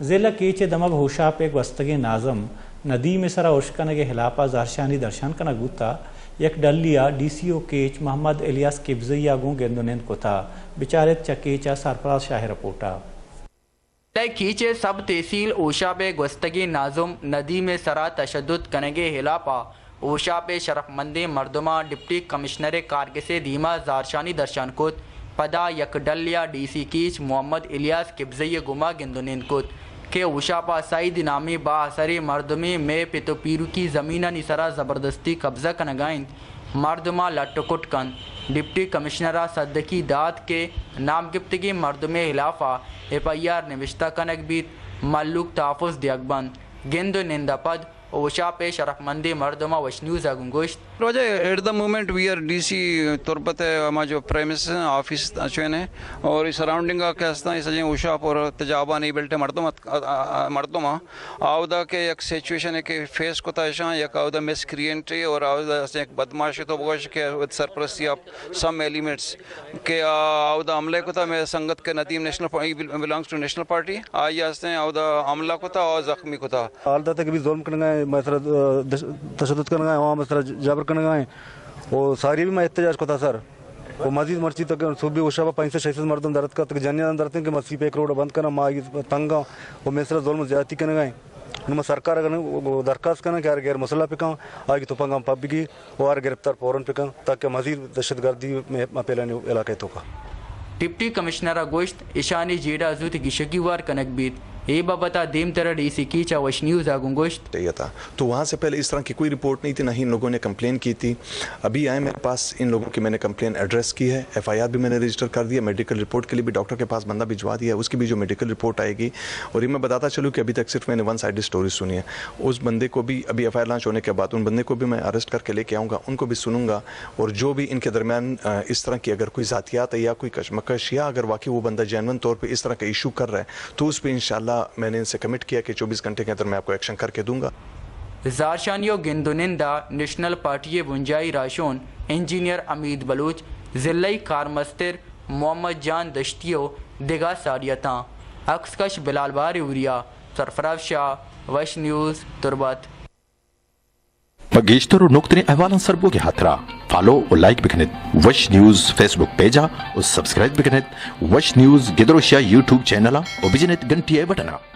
ضلع کیچ دمگ ہوشا پہ وستگی نازم ندی میں سرا اشکن کے خلاپہ زارشانی درشان کنا گوتا یک ڈلیا ڈی سی او کیچ محمد الیاس کبزیا گوں گندونین کو تھا بچارت چکیچا سرفراز شاہ رپورٹا کیچے سب تحصیل اوشا پہ گوستگی نازم ندی میں سرا تشدد کنگے ہلاپا اوشا پہ شرف مندی مردمہ ڈپٹی کمشنر کارگسے دیما زارشانی درشان کت پدا یک ڈلیا ڈی سی کیچ محمد الیاس کبزی گما گندونین کت کہ اوشا پا سعید نامی با اثری مردمی میں پتو پیرو کی زمینہ نسرا زبردستی قبضہ کنگائیں مردمہ لٹکٹ کن ڈپٹی کمشنرہ صدقی داد کے نام گفتگی مردم خلافہ ایف آئی آر نوشتہ کنک بیت ملوک تحفظ دیگ بند گند نندہ پد اوشا پہ شرف مندی مردمہ وش نیوز اگن گوشت روجہ at the moment we are DC سی تربت ہے ہمارا جو پریمس آفس اچوین ہے اور اس سراؤنڈنگ کا کہستا ہے سجیں اوشا پر تجابہ نہیں بلٹے مردمہ آودہ کے ایک سیچویشن ہے کہ فیس کو تاشاں یک آودہ مس کریئنٹری اور آودہ ایک بدماشی تو بگوش کہ سرپرستی آف سم ایلیمنٹس کہ آودہ عملے کو تھا میں سنگت کے Nadeem National belongs to National Party آئی آستے ہیں آودہ عملہ کو تھا اور زخمی کو تھا حالدہ تک بھی ظلم کرنا ہے مثلا تشدد کرنا ہے وہاں مثلا جابر کرنا ہے وہ ساری بھی میں احتجاج کو تھا سر وہ مزید مرچی تک صوبی اوشا 5 سے 6 مردم درد کا تک جنیا درد ہیں کہ مسیح پہ 1 کروڑ بند کرنا ماں تنگا وہ مثلا ظلم زیادتی کرنا گئے انہوں سرکار اگر درخواست کرنا کہ غیر مسلح پہ کہاں آگے تو پنگا پب کی وہ گرفتار فوراً پہ کہاں تاکہ مزید دہشت گردی میں پہلانے علاقے تو کا ڈپٹی کمشنرہ گوشت ایشانی جیڈا زوت گشگی وار کنک بیت اے بابتا دیم طرح ڈی سی کی چاوش نیوز آگوں گوشت تھا تو وہاں سے پہلے اس طرح کی کوئی رپورٹ نہیں تھی نہ ہی ان لوگوں نے کمپلین کی تھی ابھی آئے میرے پاس ان لوگوں کی میں نے کمپلین ایڈریس کی ہے ایف آئی آر بھی میں نے رجسٹر کر دیا میڈیکل رپورٹ کے لیے بھی ڈاکٹر کے پاس بندہ بھجوا دیا ہے اس کی بھی جو میڈیکل رپورٹ آئے گی اور یہ میں بتاتا چلوں کہ ابھی تک صرف میں نے 1 سائڈ اسٹوری سنی ہے اس بندے کو بھی ابھی ایف آئی آر لانچ ہونے کے بعد ان بندے کو بھی میں اریسٹ کر کے لے کے آؤں گا ان کو بھی سنوں گا اور جو بھی ان کے درمیان اس طرح کی اگر کوئی ذاتیات ہے یا کوئی کشمکش یا اگر واقعی وہ بندہ جینون طور پہ اس طرح کا ایشو کر رہا ہے تو اس پہ انشاءاللہ میں نے ان سے کمٹ کیا کہ 24 گھنٹے کے اندر میں آپ کو ایکشن کر کے دوں گا زارشانیو گندونندہ نیشنل پارٹی بنجائی راشون انجینئر امید بلوچ ضلعی کارمستر محمد جان دشتیو دگا ساریتاں اکسکش بلال بار اوریا سرفراز شاہ وش نیوز تربت گیشتر اور نقطۂ احوالن سربو کے ہاتھرا فالو اور لائک بکنت وش نیوز فیس بک پیجا اور سبسکرائب بکنت وش نیوز گدروشیا یوٹیوب چینل اور بجنت گھنٹی بٹنا